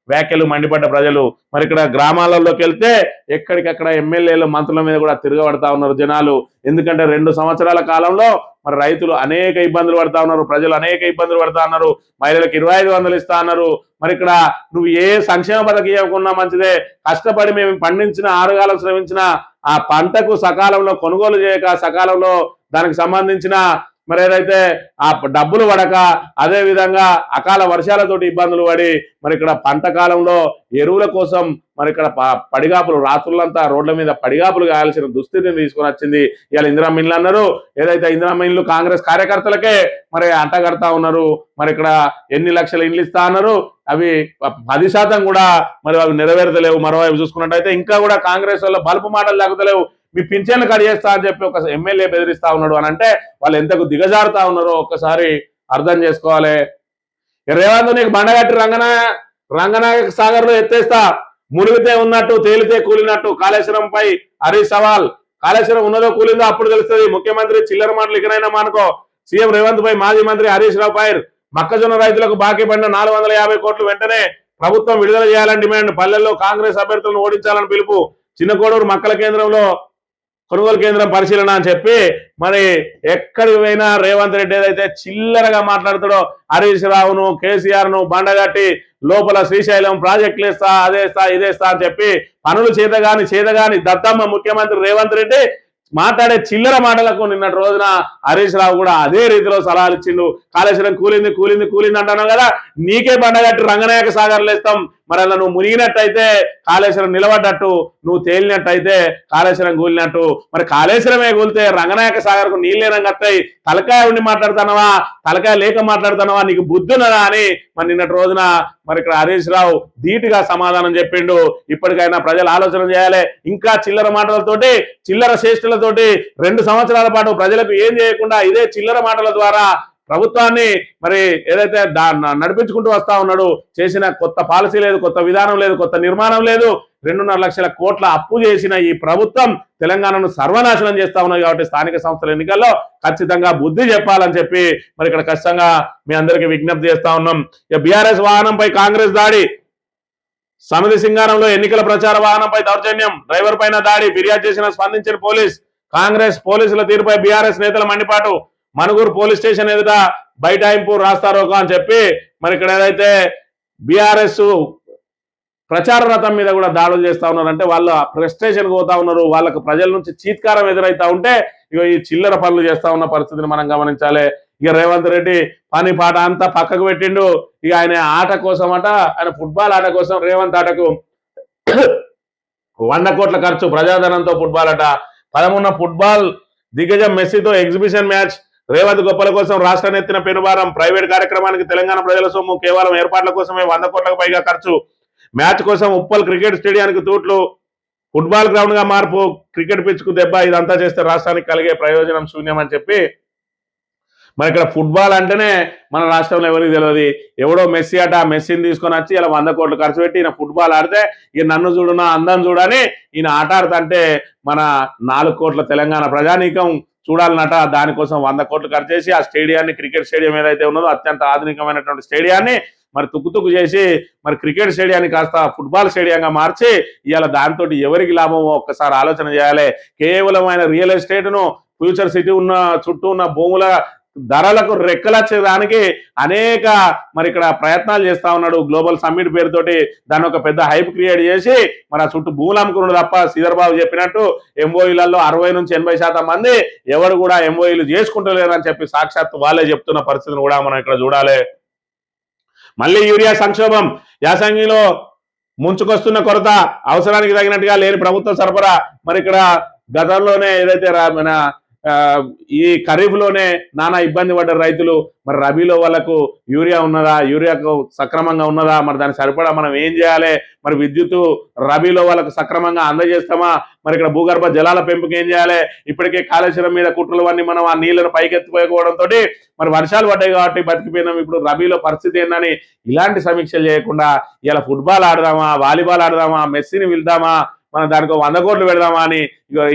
వ్యాఖ్యలు మండిపడ్డ ప్రజలు. మరి ఇక్కడ గ్రామాలలోకి వెళ్తే ఎక్కడికక్కడ ఎమ్మెల్యేలు మంత్రుల మీద కూడా తిరగబడతా ఉన్నారు జనాలు. ఎందుకంటే 2 సంవత్సరాల కాలంలో మరి రైతులు అనేక ఇబ్బందులు పడతా ఉన్నారు, ప్రజలు అనేక ఇబ్బందులు పడతా ఉన్నారు. మహిళలకు 2,500 ఇస్తా అన్నారు. మరి ఇక్కడ నువ్వు ఏ సంక్షేమ పథకం ఇవ్వకున్నా మంచిదే, కష్టపడి మేము పండించిన 6 కాలం శ్రమించిన ఆ పంటకు సకాలంలో కొనుగోలు చేయక సకాలంలో దానికి సంబంధించిన మరి ఏదైతే ఆ డబ్బులు పడక అదే విధంగా అకాల వర్షాలతోటి ఇబ్బందులు పడి మరి ఇక్కడ పంట కాలంలో ఎరువుల కోసం మరి ఇక్కడ పడిగాపులు రాత్రులంతా రోడ్ల మీద పడిగాపులు కాయాల్సిన దుస్థితిని తీసుకొని వచ్చింది. ఇవాళ ఇందిరా మిల్లు అన్నారు. ఏదైతే ఇందిరా మిల్లు కాంగ్రెస్ కార్యకర్తలకే మరి అంటగడతా ఉన్నారు. మరి ఇక్కడ ఎన్ని లక్షల ఇండ్లు ఇస్తా అన్నారు, అవి 10% కూడా మరి అవి నెరవేరతలేవు. మరోవైపు చూసుకున్నట్టయితే ఇంకా కూడా కాంగ్రెస్ వల్ల బలుపు మాటలు తగ్గుతలేవు. మీ పింఛన్లు కడిగేస్తా అని చెప్పి ఒక ఎమ్మెల్యే బెదిరిస్తా ఉన్నాడు అని అంటే వాళ్ళు ఎంతకు దిగజారుతా ఉన్నారో ఒక్కసారి అర్థం చేసుకోవాలి. రేవంత్ నీకు బండగట్టి రంగనాయక సాగర్ లో ఎత్తేస్తా, మునిగితే ఉన్నట్టు తేలితే కూలినట్టు. కాళేశ్వరంపై హరీష్ సవాల్. కాళేశ్వరం ఉన్నదో కూలిందో అప్పుడు తెలుస్తుంది. ముఖ్యమంత్రి చిల్లర మాటలు ఇకనైనా మానుకో. సీఎం రేవంత్ పై మాజీ మంత్రి హరీష్ రావు ఫైర్. మొక్కజొన్న రైతులకు బాకీ పడిన 450 కోట్లు వెంటనే ప్రభుత్వం విడుదల చేయాలని డిమాండ్. పల్లెల్లో కాంగ్రెస్ అభ్యర్థులను ఓడించాలని పిలుపు. చిన్నకోడూరు మక్కల కేంద్రంలో కొనుగోలు కేంద్రం పరిశీలన అని చెప్పి మరి ఎక్కడికి పోయినా రేవంత్ రెడ్డి ఏదైతే చిల్లరగా మాట్లాడుతాడో హరీష్ రావును కేసీఆర్ ను బండగట్టి లోపల శ్రీశైలం ప్రాజెక్టులు ఇస్తా అదేస్తా ఇదేస్తా అని చెప్పి పనులు చేతగాని దత్తమ్మ ముఖ్యమంత్రి రేవంత్ రెడ్డి మాట్లాడే చిల్లర మాటలకు నిన్నటి రోజున హరీష్ రావు కూడా అదే రీతిలో సలహాలు ఇచ్చిండు. కాళేశ్వరం కూలింది అంటున్నావు కదా, నీకే బండగట్టి రంగనాయక సాగర్లు ఇస్తాం, మరి అలా నువ్వు మునిగినట్టయితే కాళేశ్వరం నిలబడ్డట్టు, నువ్వు తేలినట్టయితే కాళేశ్వరం కూలినట్టు. మరి కాళేశ్వరమే కూలితే రంగనాయక సాగర్కు నీళ్ళేనంగా వస్తాయి, తలకాయ ఉండి మాట్లాడుతున్నావా, తలకాయ లేక మాట్లాడుతున్నావా, నీకు బుద్ధున్నదా అని మరి నిన్నటి రోజున మరి ఇక్కడ హరీష్ రావు ధీటుగా సమాధానం చెప్పిండు. ఇప్పటికైనా ప్రజలు ఆలోచన చేయాలి. ఇంకా చిల్లర మాటలతోటి చిల్లర చేష్టలతోటి 2 సంవత్సరాల పాటు ప్రజలకు ఏం చేయకుండా ఇదే చిల్లర మాటల ద్వారా ప్రభుత్వాన్ని మరి ఏదైతే నడిపించుకుంటూ వస్తా ఉన్నాడు, చేసిన కొత్త పాలసీ లేదు, కొత్త విధానం లేదు, కొత్త నిర్మాణం లేదు. 2.5 లక్షల కోట్ల అప్పు చేసిన ఈ ప్రభుత్వం తెలంగాణను సర్వనాశనం చేస్తా ఉన్నది. కాబట్టి స్థానిక సంస్థల ఎన్నికల్లో ఖచ్చితంగా బుద్ధి చెప్పాలని చెప్పి మరి ఇక్కడ ఖచ్చితంగా మీ అందరికీ విజ్ఞప్తి చేస్తా ఉన్నాం. ఇక బీఆర్ఎస్ వాహనంపై కాంగ్రెస్ దాడి, సమితి సింగారంలో ఎన్నికల ప్రచార వాహనంపై దౌర్జన్యం, డ్రైవర్ పైన దాడి, ఫిర్యాదు చేసిన స్పందించిన పోలీస్. కాంగ్రెస్ పోలీసుల తీరుపై బీఆర్ఎస్ నేతల మండిపాటు, మనుగూరు పోలీస్ స్టేషన్ ఎదుట బైఠాయింపు రాస్తారోకో అని చెప్పి మరి ఇక్కడ ఏదైతే బీఆర్ఎస్ ప్రచార రథం మీద కూడా దాడులు చేస్తా ఉన్నారు. అంటే వాళ్ళ ఫ్రస్ట్రేషన్ పోతా ఉన్నారు, వాళ్ళకు ప్రజల నుంచి చీత్కారం ఎదురైతా ఉంటే ఇక ఈ చిల్లర పనులు చేస్తా ఉన్న పరిస్థితిని మనం గమనించాలి. ఇక రేవంత్ రెడ్డి పని పాట అంతా పక్కకు పెట్టిండు. ఇక ఆయన ఆట కోసం ఆయన ఫుట్బాల్ ఆట కోసం రేవంత్ ఆటకు 100 కోట్ల ఖర్చు, ప్రజాధనంతో ఫుట్బాల్ ఆట. 13 ఫుట్బాల్ దిగ్గజం మెస్సీతో ఎగ్జిబిషన్ మ్యాచ్. రేవంత్ గొప్పల కోసం రాష్ట్ర నెత్తిన పెనుభారం, ప్రైవేట్ కార్యక్రమానికి తెలంగాణ ప్రజల సొమ్ము, కేవలం ఏర్పాట్ల కోసమే 100 కోట్లకు పైగా ఖర్చు. మ్యాచ్ కోసం ఉప్పల్ క్రికెట్ స్టేడియానికి తూట్లు, ఫుట్బాల్ గ్రౌండ్ గా మార్పు, క్రికెట్ పిచ్ కు దెబ్బ, ఇదంతా చేస్తే రాష్ట్రానికి కలిగే ప్రయోజనం శూన్యం అని చెప్పి మరి ఇక్కడ ఫుట్బాల్ అంటేనే మన రాష్ట్రంలో ఎవరికి తెలియదు. ఎవడో మెస్సీ అట, మెస్సీని తీసుకొని వచ్చి ఇలా 100 కోట్లు ఖర్చు పెట్టి ఈయన ఫుట్బాల్ ఆడితే ఇక నన్ను చూడునా అందం చూడని ఈయన ఆట ఆడుతుంటే మన 4 కోట్ల తెలంగాణ ప్రజానీకం చూడాలన్నట. దానికోసం 100 కోట్లు ఖర్చు చేసి ఆ స్టేడియాన్ని, క్రికెట్ స్టేడియం ఏదైతే ఉన్నదో అత్యంత ఆధునికమైనటువంటి స్టేడియాన్ని మరి తుక్కు చేసి మరి క్రికెట్ స్టేడియాన్ని కాస్త ఫుట్బాల్ స్టేడియంగా మార్చి ఇవాళ దాంతో ఎవరికి లాభమో ఒక్కసారి ఆలోచన చేయాలి. కేవలం ఆయన రియల్ ఎస్టేట్ను, ఫ్యూచర్ సిటీ ఉన్న చుట్టూ ఉన్న భూముల ధరలకు రెక్కలచ్చేదానికి అనేక మరి ఇక్కడ ప్రయత్నాలు చేస్తా ఉన్నాడు. గ్లోబల్ సమ్మిట్ పేరుతోటి దాన్ని ఒక పెద్ద హైప్ క్రియేట్ చేసి మరి ఆ చుట్టూ భూములు అమ్ముకున్నాడు తప్ప శ్రీధర్ బాబు చెప్పినట్టు ఎంఓఈలలో 60 నుంచి 80% మంది ఎవరు కూడా ఎంఓఈలు చేసుకుంటలేరు అని చెప్పి సాక్షాత్తు వాళ్ళే చెప్తున్న పరిస్థితిని కూడా మనం ఇక్కడ చూడాలి. మళ్ళీ యూరియా సంక్షోభం, యాసంగిలో ముంచుకొస్తున్న కొరత, అవసరానికి తగినట్టుగా లేని ప్రభుత్వ సరఫరా. మరి ఇక్కడ గతంలోనే ఏదైతే మన ఈ ఖరీఫ్ లోనే నానా ఇబ్బంది పడ్డారు రైతులు. మరి రబీలో వాళ్ళకు యూరియా ఉన్నదా, యూరియాకు సక్రమంగా ఉన్నదా, మరి దానికి సరిపడా మనం ఏం చేయాలి, మరి విద్యుత్తు రబీలో వాళ్ళకు సక్రమంగా అందజేస్తామా, మరి ఇక్కడ భూగర్భ జలాల పెంపుకు ఏం చేయాలి. ఇప్పటికే కాళేశ్వరం మీద కుట్రలు అన్ని మనం ఆ నీళ్లను పైకెత్తిపోయకపోవడంతో మరి వర్షాలు పడ్డాయి కాబట్టి బతికిపోయినాం. ఇప్పుడు రబీలో పరిస్థితి ఏందని ఇలాంటి సమీక్షలు చేయకుండా ఇలా ఫుట్బాల్ ఆడదామా, వాలీబాల్ ఆడదామా, మెస్సీని వెళ్దామా, మనం దానికి 100 కోట్లు పెడదామా అని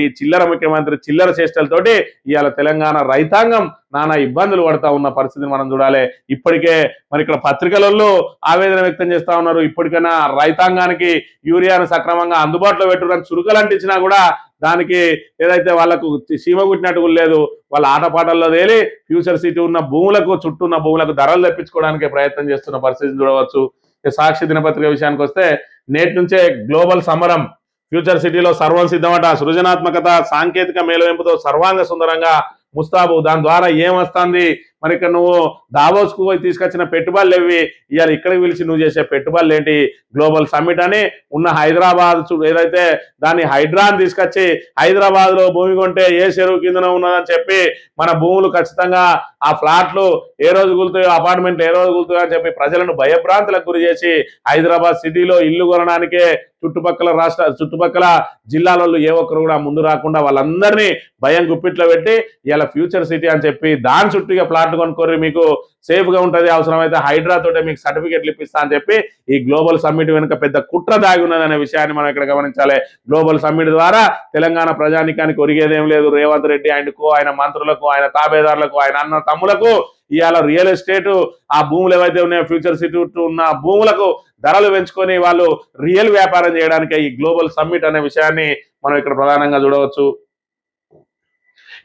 ఈ చిల్లర ముఖ్యమంత్రి చిల్లర చేష్టలతోటి ఇవాళ తెలంగాణ రైతాంగం నానా ఇబ్బందులు పడతా ఉన్న పరిస్థితిని మనం చూడాలి. ఇప్పటికే మరి ఇక్కడ పత్రికలలో ఆవేదన వ్యక్తం చేస్తా ఉన్నారు. ఇప్పటికైనా రైతాంగానికి యూరియాను సక్రమంగా అందుబాటులో పెట్టుకుని చురుకలు అంటించినా కూడా దానికి ఏదైతే వాళ్ళకు సీమ కుట్టినట్టు లేదు. వాళ్ళ ఆటపాటల్లో తేలి ఫ్యూచర్ సిటీ ఉన్న భూములకు, చుట్టూ ఉన్న భూములకు ధరలు తెప్పించుకోవడానికి ప్రయత్నం చేస్తున్న పరిస్థితిని చూడవచ్చు. సాక్షి దినపత్రిక విషయానికి వస్తే నేటి నుంచే గ్లోబల్ సమరం, ఫ్యూచర్ సిటీలో సర్వం సిద్ధమట, సృజనాత్మకత సాంకేతిక మేలవింపుతో సర్వాంగ సుందరంగా ముస్తాబు. దాని ద్వారా ఏమొస్తుంది, మరి ఇక్కడ నువ్వు దావోస్కు పోయి తీసుకొచ్చిన పెట్టుబడులు ఏవి, ఇవాళ ఇక్కడికి పిలిచి నువ్వు చేసే పెట్టుబడులు ఏంటి. గ్లోబల్ సమ్మిట్ అని ఉన్న హైదరాబాద్ ఏదైతే దాన్ని హైడ్రాన్ తీసుకొచ్చి హైదరాబాద్ లో భూమి కొంటే ఏ చెరువు కిందన ఉన్నదని చెప్పి మన భూములు ఖచ్చితంగా ఆ ఫ్లాట్లు ఏ రోజు కూలుతాయో, అపార్ట్మెంట్లు ఏ రోజు కూలుతాయో అని చెప్పి ప్రజలను భయభ్రాంతులకు గురి చేసి హైదరాబాద్ సిటీలో ఇల్లు కొనడానికే చుట్టుపక్కల జిల్లాలలో ఏ ఒక్కరు కూడా ముందు రాకుండా వాళ్ళందరినీ భయం గుప్పిట్లో పెట్టి ఇలా ఫ్యూచర్ సిటీ అని చెప్పి దాని చుట్టూగా ఫ్లాట్లు కొనుక్కోర్రి, మీకు సేఫ్ గా ఉంటది, అవసరమైతే హైడ్రా తోటే మీకు సర్టిఫికెట్లు ఇప్పిస్తా అని చెప్పి ఈ గ్లోబల్ సమ్మిట్ వెనుక పెద్ద కుట్ర దాగి ఉన్నదనే విషయాన్ని మనం ఇక్కడ గమనించాలి. గ్లోబల్ సమ్మిట్ ద్వారా తెలంగాణ ప్రజానికానికి ఒరిగేదేం లేదు. రేవంత్ రెడ్డి ఆయనకు, ఆయన మంత్రులకు, ఆయన తాబేదారులకు, ఆయన అన్న తమ్ములకు ఇవాళ రియల్ ఎస్టేట్ ఆ భూములు ఏవైతే ఉన్నాయో ఫ్యూచర్ సిటీ ఉన్న భూములకు ధరలు పెంచుకొని వాళ్ళు రియల్ వ్యాపారం చేయడానికి ఈ గ్లోబల్ సమ్మిట్ అనే విషయాన్ని మనం ఇక్కడ ప్రధానంగా చూడవచ్చు.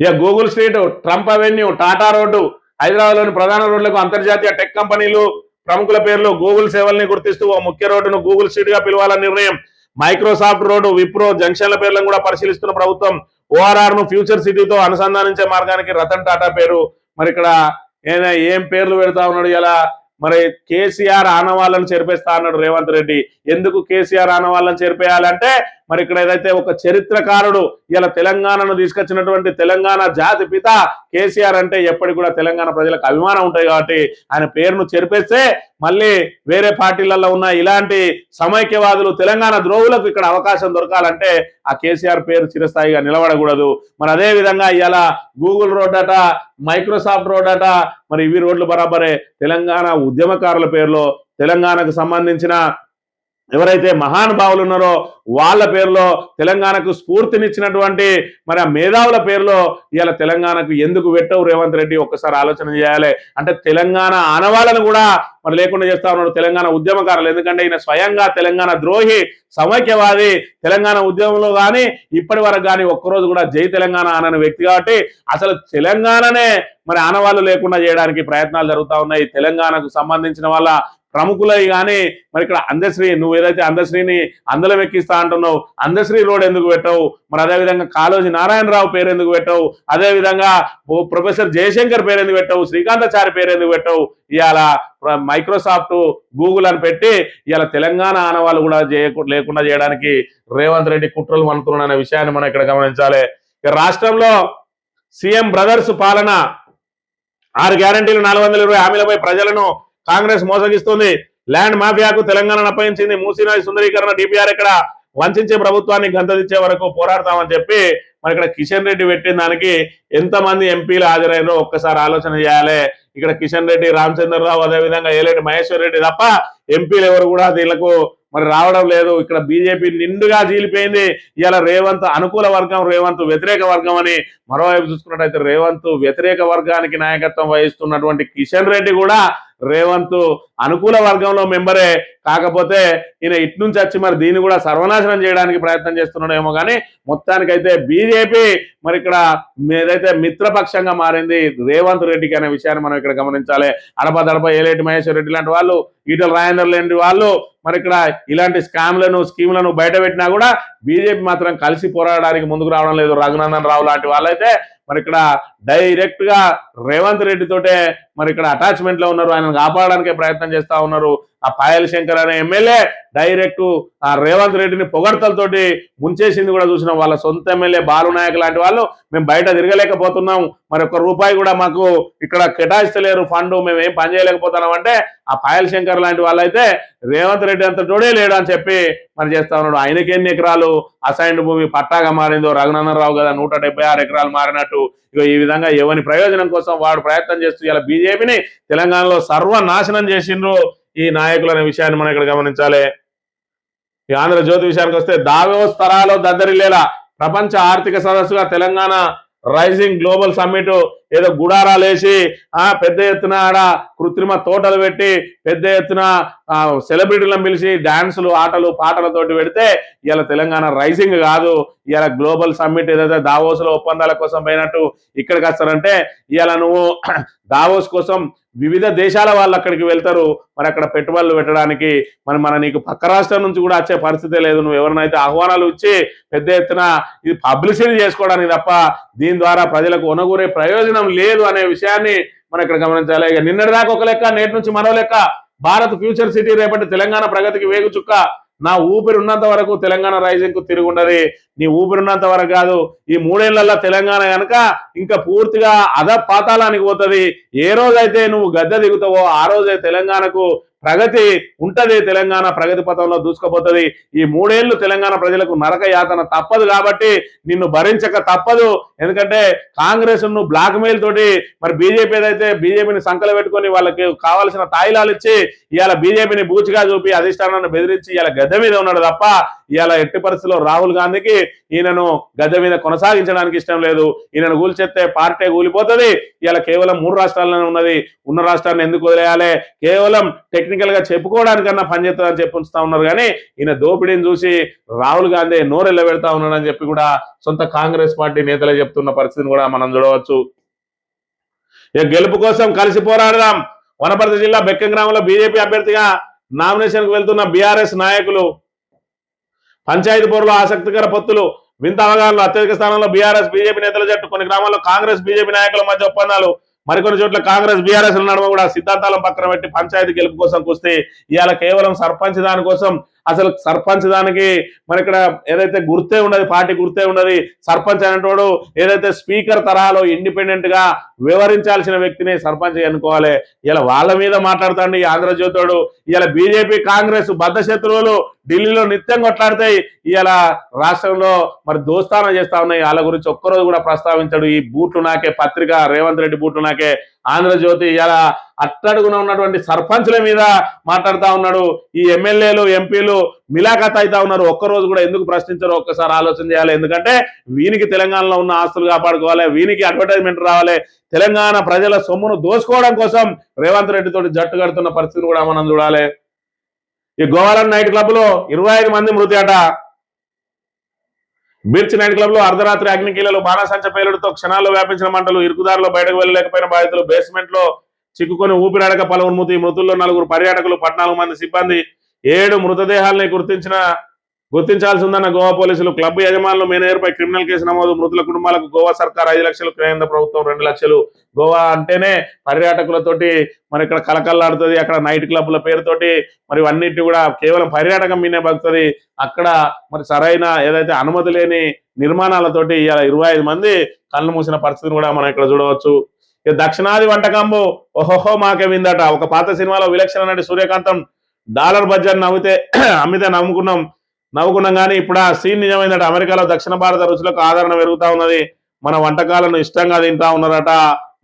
ఇక Google street, Trump avenue, Tata road, హైదరాబాద్లోని ప్రధాన రోడ్లకు అంతర్జాతీయ టెక్ కంపెనీలు ప్రముఖుల పేర్లు, గూగుల్ సేవల్ని గుర్తిస్తూ ఓ ముఖ్య రోడ్డును గూగుల్ స్ట్రీట్ గా పిలవాలని నిర్ణయం. మైక్రోసాఫ్ట్ రోడ్డు, విప్రో, జంక్షన్ల పేర్లను కూడా పరిశీలిస్తున్న ప్రభుత్వం. ఓఆర్ఆర్ ను ఫ్యూచర్ సిటీతో అనుసంధానించే మార్గానికి రతన్ టాటా పేరు. మరి ఇక్కడ ఏం పేర్లు పెడతా ఉన్నాడు ఇలా. మరి కేసీఆర్ ఆనవాళ్ళను చేర్పేస్తా అన్నాడు రేవంత్ రెడ్డి. ఎందుకు కేసీఆర్ ఆనవాళ్ళను చేర్పేయాలంటే మరి ఇక్కడ ఏదైతే ఒక చరిత్రకారుడు ఇలా తెలంగాణను తీసుకొచ్చినటువంటి తెలంగాణ జాతి పిత కేసీఆర్ అంటే ఎప్పటికి కూడా తెలంగాణ ప్రజలకు అభిమానం ఉంటాయి కాబట్టి ఆయన పేరును చెరిపేస్తే మళ్ళీ వేరే పార్టీలలో ఉన్న ఇలాంటి సమైక్యవాదులు తెలంగాణ ద్రోహులకు ఇక్కడ అవకాశం దొరకాలంటే ఆ కేసీఆర్ పేరు చిరస్థాయిగా నిలబడకూడదు. మరి అదే విధంగా ఇలా గూగుల్ రోడ్ అట, మైక్రోసాఫ్ట్ రోడ్ అట, మరి ఇవి రోడ్లు బరాబరే తెలంగాణ ఉద్యమకారుల పేరులో తెలంగాణకు సంబంధించిన ఎవరైతే మహానుభావులు ఉన్నారో వాళ్ళ పేరులో తెలంగాణకు స్ఫూర్తినిచ్చినటువంటి మరి ఆ మేధావుల పేరులో ఇవాళ తెలంగాణకు ఎందుకు పెట్టవు రేవంత్ రెడ్డి? ఒక్కసారి ఆలోచన చేయాలి. అంటే తెలంగాణ ఆనవాళ్ళను కూడా మరి లేకుండా చేస్తా ఉన్నాడు తెలంగాణ ఉద్యమకారులు. ఎందుకంటే ఈయన స్వయంగా తెలంగాణ ద్రోహి, సమైక్యవాది. తెలంగాణ ఉద్యమంలో కానీ ఇప్పటి వరకు కానీ ఒక్కరోజు కూడా జై తెలంగాణ అనని వ్యక్తి కాబట్టి అసలు తెలంగాణనే మరి ఆనవాళ్ళు లేకుండా చేయడానికి ప్రయత్నాలు జరుగుతూ ఉన్నాయి. తెలంగాణకు సంబంధించిన వాళ్ళ ప్రముఖులవి కానీ మరి ఇక్కడ అందశ్రీ, నువ్వు ఏదైతే అందశ్రీని అందలం ఎక్కిస్తా అంటున్నావు, అందశ్రీ రోడ్ ఎందుకు పెట్టవు? మరి అదేవిధంగా కాళోజీ నారాయణరావు పేరు ఎందుకు పెట్టవు? అదేవిధంగా ప్రొఫెసర్ జయశంకర్ పేరు ఎందుకు పెట్టవు? శ్రీకాంతాచారి పేరు ఎందుకు పెట్టవు? ఇవాళ మైక్రోసాఫ్ట్, గూగుల్ అని పెట్టి ఇవాళ తెలంగాణ ఆనవాళ్ళు కూడా లేకుండా చేయడానికి రేవంత్ రెడ్డి కుట్రలు మనుతున్నాడనే విషయాన్ని మనం ఇక్కడ గమనించాలి. రాష్ట్రంలో సీఎం బ్రదర్స్ పాలన, 6 గ్యారంటీలు, 420 హామీలపై ప్రజలను కాంగ్రెస్ మోసగిస్తుంది. ల్యాండ్ మాఫియాకు తెలంగాణను అప్పగించింది. మూసీ నది సుందరీకరణ, డిపిఆర్ ఇక్కడ వంచే ప్రభుత్వాన్ని గంతదిచ్చే వరకు పోరాడతామని చెప్పి మరి ఇక్కడ కిషన్ రెడ్డి పెట్టిన దానికి ఎంతమంది ఎంపీలు హాజరైనో ఒక్కసారి ఆలోచన చేయాలి. ఇక్కడ కిషన్ రెడ్డి, రామచంద్రరావు, అదేవిధంగా ఏలేటి మహేశ్వర్ రెడ్డి తప్ప ఎంపీలు ఎవరు కూడా దీనికి మరి రావడం లేదు. ఇక్కడ బీజేపీ నిండుగా జీలిపోయింది. ఇవాళ రేవంత్ అనుకూల వర్గం, రేవంత్ వ్యతిరేక వర్గం అని. మరోవైపు చూసుకున్నట్టయితే రేవంత్ వ్యతిరేక వర్గానికి నాయకత్వం వహిస్తున్నటువంటి కిషన్ రెడ్డి కూడా రేవంత్ అనుకూల వర్గంలో మెంబరే. కాకపోతే ఈయన ఇటు నుంచి వచ్చి మరి దీన్ని కూడా సర్వనాశనం చేయడానికి ప్రయత్నం చేస్తున్నాడేమో కానీ మొత్తానికైతే బీజేపీ మరి ఇక్కడ ఏదైతే మిత్రపక్షంగా మారింది రేవంత్ రెడ్డికి అనే విషయాన్ని మనం ఇక్కడ గమనించాలి. అడపదడప ఏలేటి మహేశ్వర్ రెడ్డి లాంటి వాళ్ళు, ఈటల రాజేందర్ లాంటి వాళ్ళు మరి ఇక్కడ ఇలాంటి స్కీమ్లను బయట పెట్టినా కూడా బీజేపీ మాత్రం కలిసి పోరాడడానికి ముందుకు రావడం లేదు. రఘునందన్ రావు లాంటి వాళ్ళైతే మరి ఇక్కడ డైరెక్ట్ గా రేవంత్ రెడ్డి తోటే మరి ఇక్కడ అటాచ్మెంట్ లో ఉన్నారు. ఆయన కాపాడడానికే ప్రయత్నం చేస్తా ఉన్నారు. ఆ పాయల్ శంకర్ అనే ఎమ్మెల్యే డైరెక్ట్ ఆ రేవంత్ రెడ్డిని పొగడ్తలతోటి ముంచేసింది కూడా చూసినాం. వాళ్ళ సొంత ఎమ్మెల్యే బాలు నాయక్ లాంటి వాళ్ళు మేము బయట తిరగలేకపోతున్నాం, మరి ₹1 కూడా మాకు ఇక్కడ కేటాయిస్తలేరు ఫండ్, మేము ఏం పని చేయలేకపోతున్నాం అంటే ఆ పాయల్ శంకర్ లాంటి వాళ్ళైతే రేవంత్ రెడ్డి అంత తోడే లేడు అని చెప్పి మరి చేస్తా ఉన్నాడు. ఆయనకి ఎన్ని ఎకరాలు అసైన్డ్ భూమి పట్టాగా మారిందో రఘునందన్ రావు కదా 176 ఎకరాలు మారినట్టు. ఇక ఈ విధంగా ఎవరి ప్రయోజనం కోసం వాడు ప్రయత్నం చేస్తూ ఇలా బీజేపీని తెలంగాణలో సర్వనాశనం చేసిండ్రు ఈ నాయకులు అనే విషయాన్ని మనం ఇక్కడ గమనించాలి. ఈ ఆంధ్రజ్యోతి విషయానికి వస్తే దావోస్ తరాలో దద్దరిల్లేలా ప్రపంచ ఆర్థిక సదస్సుగా తెలంగాణ రైజింగ్ గ్లోబల్ సమ్మిట్ ఏదో గుడారాలు వేసి పెద్ద ఎత్తున ఆడ కృత్రిమ తోటలు పెట్టి పెద్ద ఎత్తున సెలబ్రిటీలను పిలిచి డాన్సులు, ఆటలు, పాటలతోటి పెడితే ఇలా తెలంగాణ రైజింగ్ కాదు, ఇలా గ్లోబల్ సమ్మిట్ ఏదైతే దావోస్ లో ఒప్పందాల కోసం పోయినట్టు ఇక్కడికి వస్తారంటే ఇలా నువ్వు దావోస్ కోసం వివిధ దేశాల వాళ్ళు అక్కడికి వెళ్తారు. మరి అక్కడ పెట్టుబడులు పెట్టడానికి మన నీకు పక్క రాష్ట్రం నుంచి కూడా వచ్చే పరిస్థితే లేదు. నువ్వు ఎవరినైతే ఆహ్వానాలు ఇచ్చి పెద్ద ఎత్తున ఇది పబ్లిసిటీ చేసుకోవడానికి తప్ప దీని ద్వారా ప్రజలకు ఒనగూరే ప్రయోజనం లేదు అనే విషయాన్ని మనం ఇక్కడ గమనించాలి. ఇక నిన్నటిదాకా ఒక లెక్క, నేటి నుంచి మరో లెక్క. భారత్ ఫ్యూచర్ సిటీ రేపటి తెలంగాణ ప్రగతికి వేగు చుక్క. నా ఊపిరి ఉన్నంత వరకు తెలంగాణ రైజింగ్ కు తిరుగుండదు. నీ ఊపిరి ఉన్నంత వరకు కాదు, ఈ 3 ఏళ్లలో తెలంగాణ కనుక ఇంకా పూర్తిగా పాతాళానికి పోతుంది. ఏ రోజైతే నువ్వు గద్దె దిగుతావో ఆ రోజే తెలంగాణకు ప్రగతి ఉంటది, తెలంగాణ ప్రగతి పథంలో దూసుకుపోతుంది. ఈ 3 ఏళ్లు తెలంగాణ ప్రజలకు నరక యాతన తప్పదు కాబట్టి నిన్ను భరించక తప్పదు. ఎందుకంటే కాంగ్రెస్ ను బ్లాక్ మెయిల్ తోటి మరి బీజేపీ ఏదైతే బీజేపీని సంకల పెట్టుకొని వాళ్ళకి కావాల్సిన తాయిలాలు ఇచ్చి ఇవాళ బీజేపీని బూచిగా చూపి అధిష్టానాన్ని బెదిరించి ఇవాళ గద్దె మీద ఉన్నాడు తప్ప ఇవాళ ఎట్టి పరిస్థితుల్లో రాహుల్ గాంధీకి ఈయనను గద్దె మీద కొనసాగించడానికి ఇష్టం లేదు. ఈయనను కూల్చేస్తే పార్టీ కూలిపోతుంది. ఇవాళ కేవలం 3 రాష్ట్రాల్లోనే ఉన్నది, ఉన్న రాష్ట్రాన్ని ఎందుకు వదిలేయాలి, కేవలం టెక్నికల్ గా చెప్పుకోవడానికన్నా పనిచేస్తుందని చెప్పి ఉంచుతా ఉన్నారు. కానీ ఈయన దోపిడీని చూసి రాహుల్ గాంధీ నోరెళ్ళబెడతా ఉన్నాడని చెప్పి కూడా సొంత కాంగ్రెస్ పార్టీ నేతలే చెప్తున్న పరిస్థితిని కూడా మనం చూడవచ్చు. ఇక గెలుపు కోసం కలిసి పోరాడదాం. వనపర్తి జిల్లా బెక్కం గ్రామంలో బీజేపీ అభ్యర్థిగా నామినేషన్ కు వెళ్తున్న బీఆర్ఎస్ నాయకులు పంచాయతీ పోరులో ఆసక్తికర పొత్తులు, వింత అవగాహనలు, అత్యధిక స్థానంలో బీఆర్ఎస్ బీజేపీ నేతల జట్టు. కొన్ని గ్రామాల్లో కాంగ్రెస్ బీజేపీ నాయకుల మధ్య ఒప్పందాలు, మరికొన్ని చోట్ల కాంగ్రెస్ బీఆర్ఎస్ నడుమ కూడా సిద్ధాంతాలను పక్కన పెట్టి పంచాయతీ గెలుపు కోసం కుస్తీ. ఇవాళ కేవలం సర్పంచ్ దాని కోసం, అసలు సర్పంచ్ దానికి మరి ఇక్కడ ఏదైతే గుర్తే ఉండదు, పార్టీ గుర్తే ఉండదు. సర్పంచ్ అనేటోడు ఏదైతే స్పీకర్ తరహాలో ఇండిపెండెంట్ గా వివరించాల్సిన వ్యక్తిని సర్పంచ్ ఎన్నుకోవాలి. ఇలా వాళ్ళ మీద మాట్లాడుతాండి ఈ ఆంధ్రజ్యోతుడు. ఇలా బీజేపీ కాంగ్రెస్ బద్ధ శత్రువులు ఢిల్లీలో నిత్యం కొట్లాడతాయి. ఇలా రాష్ట్రంలో మరి దోస్తానం చేస్తా ఉన్నాయి. వాళ్ళ గురించి ఒక్కరోజు కూడా ప్రస్తావించాడు ఈ బూట్లు నాకే పత్రిక, రేవంత్ రెడ్డి బూట్లు నాకే ఆంధ్రజ్యోతి. ఇలా అట్టడుగున ఉన్నటువంటి సర్పంచ్ల మీద మాట్లాడుతా ఉన్నాడు. ఈ ఎమ్మెల్యేలు ఎంపీలు మిలాఖత్ అవుతా ఉన్నారు. ఒక్కరోజు కూడా ఎందుకు ప్రశ్నించారో ఒక్కసారి ఆలోచన చేయాలి. ఎందుకంటే వీనికి తెలంగాణలో ఉన్న ఆస్తులు కాపాడుకోవాలి, వీనికి అడ్వర్టైజ్మెంట్ రావాలి. తెలంగాణ ప్రజల సొమ్మును దోసుకోవడం కోసం రేవంత్ రెడ్డి తోటి జట్టు కడుతున్న పరిస్థితిని కూడా మనం చూడాలి. ఈ గోవాలం నైట్ క్లబ్ లో 25 మంది మృతి అట. బీచ్ నైట్ క్లబ్ లో అర్ధరాత్రి అగ్నికీలలు, బాణసంచ పేలుడుతో క్షణాల్లో వ్యాపించిన మంటలు, ఇరుకుదారులో బయటకు వెళ్ళలేకపోయిన బాధితులు, బేస్మెంట్ లో చిక్కుకొని ఊపిరాడక పలువురు మృతి. మృతుల్లో 4 పర్యాటకులు, 14 మంది సిబ్బంది. 7 మృతదేహాలని గుర్తించాల్సి ఉందన్న గోవా పోలీసులు. క్లబ్ యజమానులు మేనేజర్పై క్రిమినల్ కేసు నమోదు. మృతుల కుటుంబాలకు గోవా సర్కార్ 5 లక్షలు, కేంద్ర ప్రభుత్వం 2 లక్షలు. గోవా అంటేనే పర్యాటకులతోటి మరి ఇక్కడ కలకల్లాడుతుంది. అక్కడ నైట్ క్లబ్ల పేరుతోటి మరి అన్నిటి కూడా కేవలం పర్యాటకం మీనే బతుకుతుంది. అక్కడ మరి సరైన ఏదైతే అనుమతి లేని నిర్మాణాలతోటి ఇలా 25 మంది కళ్ళు మూసిన పరిస్థితిని కూడా మనం ఇక్కడ చూడవచ్చు. దక్షిణాది వంటకంబు ఓహోహో మాకే విందట. ఒక పాత సినిమాలో విలక్షణ నటి సూర్యకాంతం డాలర్ బడ్జెట్ అమ్మితే నవ్వుకున్నాం కానీ ఇప్పుడు ఆ సీన్ నిజమైందట. అమెరికాలో దక్షిణ భారత రుచులకు ఆదరణ పెరుగుతా ఉన్నది. మన వంటకాలను ఇష్టంగా తింటా ఉన్నారట.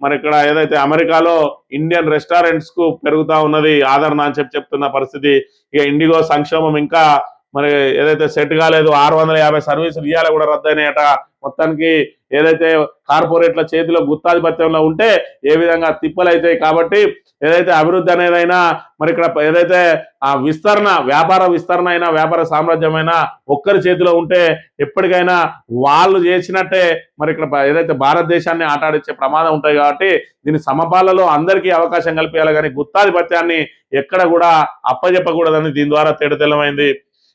మరి ఇక్కడ ఏదైతే అమెరికాలో ఇండియన్ రెస్టారెంట్స్ కు పెరుగుతా ఉన్నది ఆదరణ అని చెప్తున్న పరిస్థితి. ఇక ఇండిగో సంక్షోభం ఇంకా మరి ఏదైతే సెట్ కాలేదు. 650 సర్వీసులు ఇయ్యాల కూడా రద్దయినాయట. మొత్తానికి ఏదైతే కార్పొరేట్ల చేతిలో గుత్తాధిపత్యంలో ఉంటే ఏ విధంగా తిప్పలైతాయి. కాబట్టి ఏదైతే అభివృద్ధి అనేదైనా మరి ఇక్కడ ఏదైతే ఆ విస్తరణ, వ్యాపార విస్తరణ అయినా, వ్యాపార సామ్రాజ్యమైనా ఒక్కరి చేతిలో ఉంటే ఎప్పటికైనా వాళ్ళు చేసినట్టే మరి ఇక్కడ ఏదైతే భారతదేశాన్ని ఆటాడించే ప్రమాదం ఉంటాయి. కాబట్టి దీని సమపాలలో అందరికీ అవకాశం కల్పించాలి, కానీ గుత్తాధిపత్యాన్ని ఎక్కడ కూడా అప్పజెప్పకూడదని దీని ద్వారా తేటతెల్లమైంది.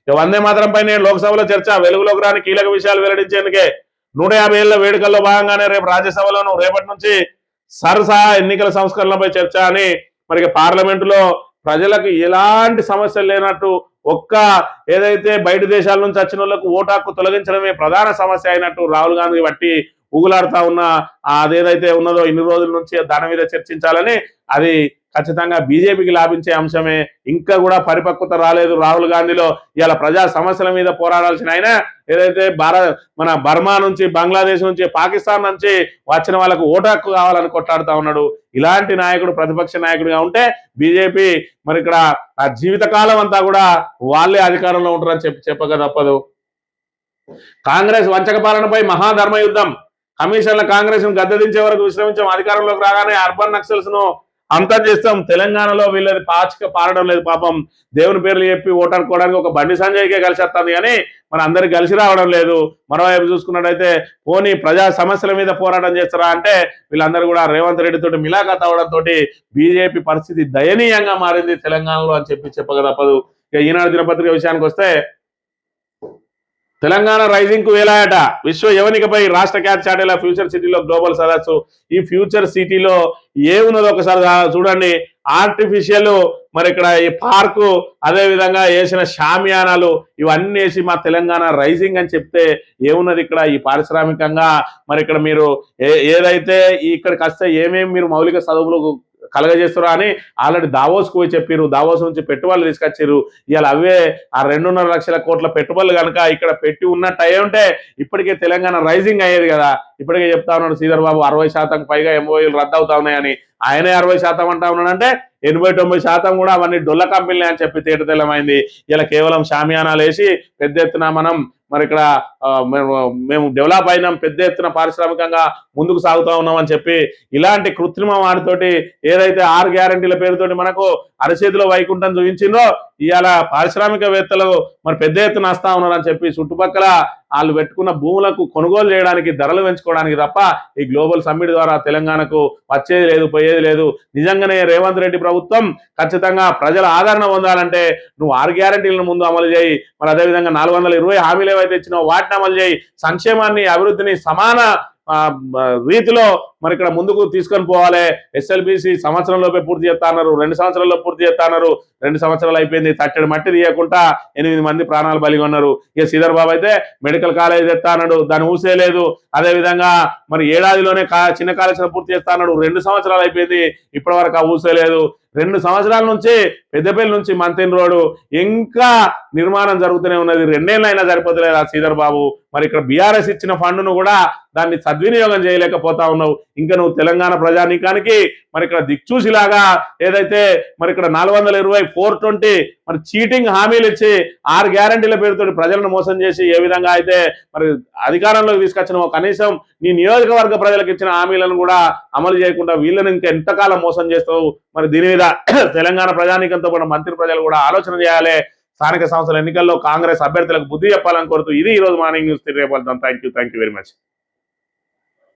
వందే మాతరం పైన లోక్సభలో చర్చ, వెలుగులోకి రాని కీలక విషయాలు వెల్లడించేందుకే 150 ఏళ్ల వేడుకల్లో భాగంగానే రేపు రాజ్యసభలోను, రేపటి నుంచి సరసా ఎన్నికల సంస్కరణలపై చర్చ అని మరి పార్లమెంటులో ప్రజలకు ఎలాంటి సమస్యలు లేనట్టు ఒక్క ఏదైతే బయట దేశాల నుంచి వచ్చిన వాళ్ళకు ఓటు హక్కు తొలగించడమే ప్రధాన సమస్య అయినట్టు రాహుల్ గాంధీ బట్టి ఊగులాడుతా ఉన్న అదేదైతే ఉన్నదో ఇన్ని రోజుల నుంచి దాని మీద చర్చించాలని, అది ఖచ్చితంగా బీజేపీకి లాభించే అంశమే. ఇంకా కూడా పరిపక్వత రాలేదు రాహుల్ గాంధీలో. ఇలా ప్రజా సమస్యల మీద పోరాడాల్సిన ఆయన ఏదైతే మన బర్మా నుంచి, బంగ్లాదేశ్ నుంచి, పాకిస్తాన్ నుంచి వచ్చిన వాళ్ళకు ఓటు హక్కు కావాలని కొట్లాడుతా ఉన్నాడు. ఇలాంటి నాయకుడు ప్రతిపక్ష నాయకుడిగా ఉంటే బీజేపీ మరి ఇక్కడ ఆ జీవితకాలం అంతా కూడా వాళ్ళే అధికారంలో ఉంటారని చెప్పక తప్పదు. కాంగ్రెస్ వంచక పాలనపై మహాధర్మ యుద్ధం. కమిషన్ల కాంగ్రెస్ ను గద్దెదించే వరకు విశ్రమించాం. అధికారంలోకి రాగానే అర్బన్ నక్సల్స్ ను అంతం చేస్తాం. తెలంగాణలో వీళ్ళది పాచిక పారడం లేదు. పాపం దేవుని పేర్లు చెప్పి ఓటాడుకోవడానికి ఒక బండి సంజయ్కే కలిసి వస్తుంది, కానీ మన అందరికి కలిసి రావడం లేదు. మరోవైపు చూసుకున్నట్టయితే పోనీ ప్రజా సమస్యల మీద పోరాటం చేస్తారా అంటే వీళ్ళందరూ కూడా రేవంత్ రెడ్డి తోటి మిలాఖత్ అవడంతో బీజేపీ పరిస్థితి దయనీయంగా మారింది తెలంగాణలో అని చెప్పక తప్పదు. ఇక ఈనాడు దినపత్రిక విషయానికి వస్తే, తెలంగాణ రైజింగ్ కు వేలాయట. విశ్వ యవనికపై రాష్ట్ర ఖ్యాతి చాటేలా ఫ్యూచర్ సిటీలో గ్లోబల్ సదస్సు. ఈ ఫ్యూచర్ సిటీలో ఏమున్నదో ఒకసారి చూడండి. ఆర్టిఫిషియల్ మరి ఇక్కడ ఈ పార్కు, అదే విధంగా వేసిన షామియానాలు ఇవన్నీ వేసి మా తెలంగాణ రైజింగ్ అని చెప్తే ఏమున్నది ఇక్కడ? ఈ పారిశ్రామికంగా మరి ఇక్కడ మీరు ఏదైతే ఇక్కడికి వస్తే ఏమేమి మీరు మౌలిక చదువులు కలగజేస్తారా అని ఆల్రెడీ దావోస్కు పోయి చెప్పారు. దావోస్ నుంచి పెట్టుబడులు తీసుకొచ్చారు. ఇవాళ అవే ఆ 2.5 లక్షల కోట్ల పెట్టుబడులు కనుక ఇక్కడ పెట్టి ఉన్నట్టు అయ్యి ఉంటే ఇప్పటికే తెలంగాణ రైజింగ్ అయ్యేది కదా. ఇప్పటికే చెప్తా ఉన్నాడు శ్రీధర్ బాబు 60% పైగా MOUలు రద్దు అవుతా ఉన్నాయని. ఆయనే 60% అంటా ఉన్నాడంటే 80-90% కూడా అవన్నీ డొల్ల కంపెనీలే అని చెప్పి తేటతెల్లమైంది. ఇలా కేవలం షామియానాలు వేసి పెద్ద ఎత్తున మనం మరి ఇక్కడ మేము డెవలప్ అయినాం, పెద్ద ఎత్తున పారిశ్రామికంగా ముందుకు సాగుతా ఉన్నాం అని చెప్పి ఇలాంటి కృత్రిమ వాటితోటి ఏదైతే 6 గ్యారంటీల పేరుతోటి మనకు అరచేతిలో వైకుంఠం చూపించిందో ఇవాళ పారిశ్రామికవేత్తలు మరి పెద్ద ఎత్తున వస్తా ఉన్నారని చెప్పి చుట్టుపక్కల వాళ్ళు పెట్టుకున్న భూములకు కొనుగోలు చేయడానికి ధరలు పెంచుకోవడానికి తప్ప ఈ గ్లోబల్ సమ్మిట్ ద్వారా తెలంగాణకు వచ్చేది లేదు, పోయేది లేదు. నిజంగానే రేవంత్ రెడ్డి ప్రభుత్వం ఖచ్చితంగా ప్రజల ఆదరణ పొందాలంటే నువ్వు 6 గ్యారంటీలను ముందు అమలు చేయి, మరి అదేవిధంగా 420 హామీలు ఏవైతే ఇచ్చినావో వాటిని అమలు చేయి, సంక్షేమాన్ని అభివృద్ధిని సమాన రీతిలో మరి ఇక్కడ ముందుకు తీసుకొని పోవాలి. SLBC సంవత్సరంలోపే పూర్తి చేస్తా అన్నారు, 2 సంవత్సరాల్లో పూర్తి చేస్తా అన్నారు. 2 సంవత్సరాలు అయిపోయింది, తట్టడి మట్టి తీయకుండా 8 మంది ప్రాణాలు బలిగా ఉన్నారు. ఇక శ్రీధర్ బాబు అయితే మెడికల్ కాలేజ్ తెస్తా అన్నాడు, దాన్ని ఊసేయలేదు. అదేవిధంగా మరి ఏడాదిలోనే చిన్న కాలేజీని పూర్తి చేస్తా అన్నాడు, 2 సంవత్సరాలు అయిపోయింది, ఇప్పటి వరకు ఆ ఊసేయలేదు. 2 సంవత్సరాల నుంచి పెద్దపల్లి నుంచి మంతెన్ రోడ్డు ఇంకా నిర్మాణం జరుగుతూనే ఉన్నది. 2 ఏళ్ళు అయినా సరిపోతలేదు ఆ శ్రీధర్ బాబు. మరి ఇక్కడ బీఆర్ఎస్ ఇచ్చిన ఫండ్ను కూడా దాన్ని సద్వినియోగం చేయలేకపోతా ఉన్నావు. ఇంకా నువ్వు తెలంగాణ ప్రజానీకానికి మరి ఇక్కడ దిక్చూసిలాగా ఏదైతే మరి ఇక్కడ 420 420 మరి చీటింగ్ హామీలు ఇచ్చి 6 గ్యారంటీల పేరుతో ప్రజలను మోసం చేసి ఏ విధంగా అయితే మరి అధికారంలోకి తీసుకొచ్చినావో కనీసం నీ నియోజకవర్గ ప్రజలకు ఇచ్చిన హామీలను కూడా అమలు చేయకుండా వీళ్ళని ఇంకా ఎంతకాలం మోసం చేస్తావు? మరి దీని మీద తెలంగాణ ప్రజానీకంతో కూడా మంత్రి ప్రజలు కూడా ఆలోచన చేయాలి. స్థానిక సంస్థల ఎన్నికల్లో కాంగ్రెస్ అభ్యర్థులకు బుద్ధి చెప్పాలని కోరుతూ ఇది ఈ రోజు మార్నింగ్ న్యూస్. రేపు వెళ్తాం. Thank you very much.